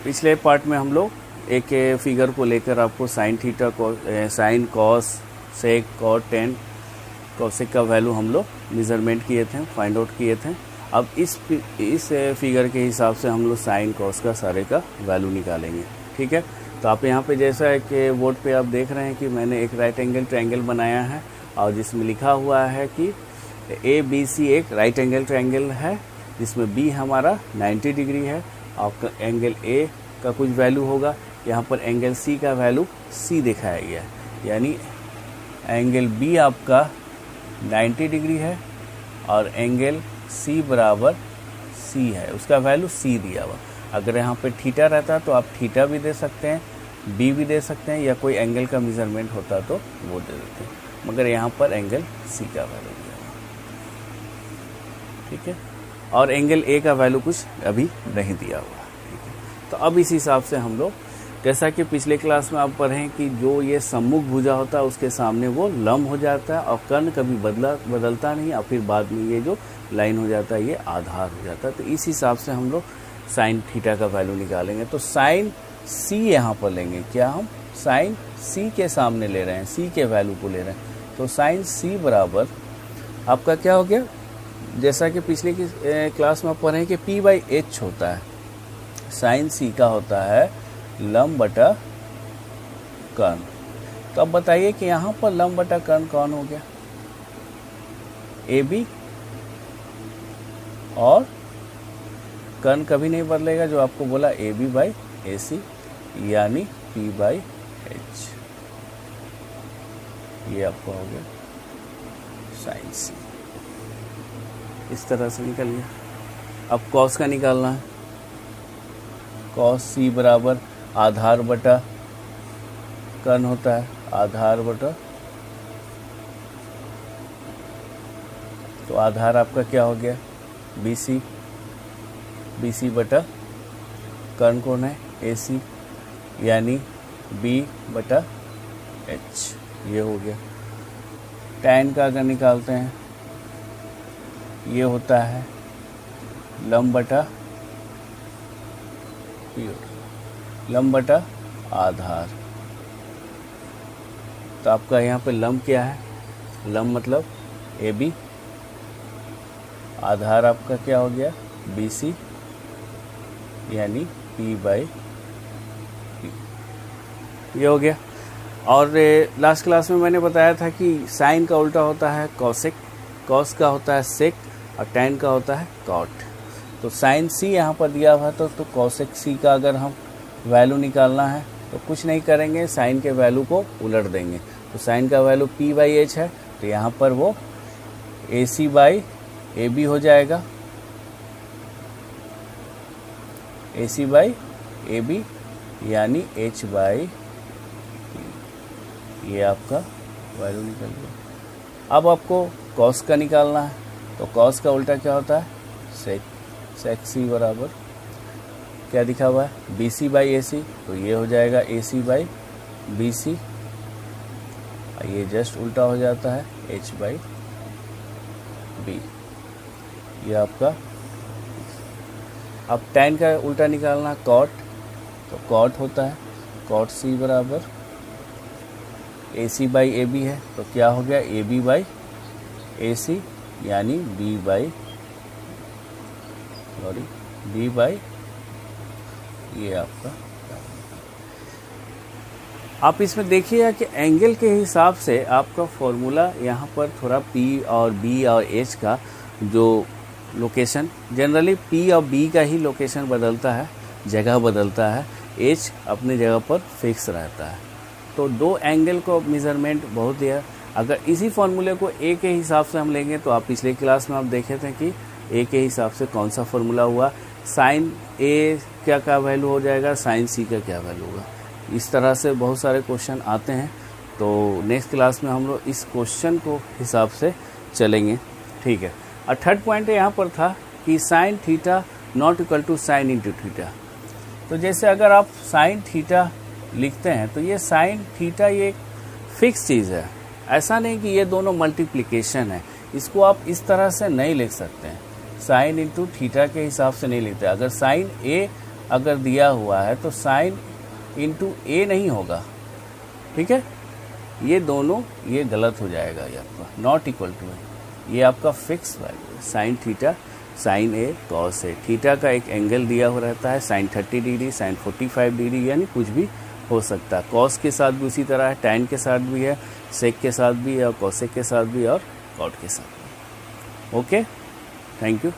पिछले पार्ट में हम लोग एक फिगर को लेकर आपको साइन थीटा को sine cos sec cot tan cosec का वैल्यू हम लोग मेज़रमेंट किए थे, फाइंड आउट किए थे। अब इस फिगर के हिसाब से हम लोग साइन कॉस का सारे का वैल्यू निकालेंगे। ठीक है, तो आप यहाँ पे जैसा है कि बोर्ड पे आप देख रहे हैं कि मैंने एक राइट एंगल ट्रायंगल बनाया है और जिसमें लिखा हुआ है कि ABC एक राइट एंगल ट्रायंगल है जिसमें B हमारा 90 डिग्री है। आपका एंगल A का कुछ वैल्यू होगा, यहाँ पर एंगल C का वैल्यू C दिखाया गया है, यानी एंगल B आपका 90 डिग्री है और एंगल C बराबर C है, उसका वैल्यू C दिया हुआ। अगर यहाँ पे थीटा रहता तो आप थीटा भी दे सकते हैं, B भी दे सकते हैं, या कोई एंगल का मेज़रमेंट होता तो वो दे देते हैं, मगर यहाँ पर एंगल C का वैल्यू दिया हुआ। ठीक है, और एंगल A का वैल्यू कुछ अभी नहीं दिया हुआ। ठीक है, तो अब इस हिसाब से हम लोग, जैसा कि पिछले क्लास में आप पढ़ें कि जो ये सम्मुख भुजा होता है उसके सामने वो लंब हो जाता है और कर्ण कभी बदलता नहीं, और फिर बाद में ये जो लाइन हो जाता है ये आधार हो जाता है। तो इस हिसाब से हम लोग साइन थीटा का वैल्यू निकालेंगे। तो साइन C यहाँ पर लेंगे, क्या हम साइन C के सामने ले रहे हैं, C के वैल्यू को ले रहे हैं। तो साइन C बराबर आपका क्या हो गया, जैसा कि पिछले की क्लास में आप पढ़े कि P/H होता है, साइन C का होता है लंब बटा कर्ण। तो अब बताइए कि यहाँ पर लंब बटा कर्ण कौन हो गया, AB, और कर्ण कभी नहीं बदलेगा, जो आपको बोला AB/AC यानी P/H, ये आपको हो गया साइन C। इस तरह से निकल गया। अब कॉस का निकालना है, कॉस C बराबर आधार बटा कर्ण होता है, आधार बटा, तो आधार आपका क्या हो गया BC, BC बटा कर्ण कौन है AC यानी B/H, ये हो गया। tan का अगर निकालते हैं ये होता है लंब बटा लंब बटा आधार। तो आपका यहाँ पे लंब क्या है, लंब मतलब AB, आधार आपका क्या हो गया BC यानी P/P, ये हो गया। और लास्ट क्लास में मैंने बताया था कि साइन का उल्टा होता है कॉसेक, कॉस का होता है सेक और tan का होता है कॉट। तो साइन C यहाँ पर दिया हुआ है, तो कॉसेक C का अगर हम वैल्यू निकालना है तो कुछ नहीं करेंगे, साइन के वैल्यू को उलट देंगे। तो साइन का वैल्यू P/H है, तो यहाँ पर वो AC/AB हो जाएगा, AC/AB यानी H/P, ये आपका वैल्यू निकल गया। अब आपको कॉस का निकालना है, तो कॉस का उल्टा क्या होता है सेक, सेक C बराबर क्या दिखा हुआ है BC/AC, तो ये हो जाएगा AC/BC, ये जस्ट उल्टा हो जाता है H/B, ये आपका। अब tan का उल्टा निकालना कॉट, तो कॉट होता है कॉट C बराबर AC/AB है, तो क्या हो गया AB/AC यानी B/ ये आपका। आप इसमें देखिएगा कि एंगल के हिसाब से आपका फॉर्मूला यहाँ पर थोड़ा P और B और H का जो लोकेशन, जनरली P और B का ही लोकेशन बदलता है, जगह बदलता है, H अपने जगह पर फिक्स रहता है। तो दो एंगल को मेज़रमेंट बहुत है। अगर इसी फॉर्मूले को A के हिसाब से हम लेंगे तो आप पिछले क्लास में आप देखे थे कि A के हिसाब से कौन सा फॉर्मूला हुआ, साइन A क्या वैल्यू हो जाएगा, साइन C का क्या वैल्यू होगा। इस तरह से बहुत सारे क्वेश्चन आते हैं, तो नेक्स्ट क्लास में हम लोग इस क्वेश्चन को हिसाब से चलेंगे। ठीक है, और थर्ड पॉइंट यहाँ पर था कि sine theta not equal to sine into theta. तो जैसे अगर आप साइन थीटा लिखते हैं तो ये साइन थीटा ये फिक्स चीज़ है, ऐसा नहीं कि ये दोनों मल्टीप्लिकेशन है। इसको आप इस तरह से नहीं लिख सकते हैं, साइन इंटू थीटा के हिसाब से नहीं लिखते। अगर साइन A अगर दिया हुआ है तो साइन इंटू ए नहीं होगा, ठीक है। ये दोनों ये गलत हो जाएगा, ये आपका नॉट इक्वल टू है, ये आपका फिक्स वैल्यू है। Sine theta sine A cos A, theta का एक एंगल दिया हुआ रहता है, साइन 30 डिग्री साइन 45 डिग्री, यानी कुछ भी हो सकता है। कॉस के साथ भी उसी तरह है, टैन के साथ भी है, सेक के साथ भी है, और कॉसेक के साथ भी, और कॉट के साथ भी। Okay, thank you.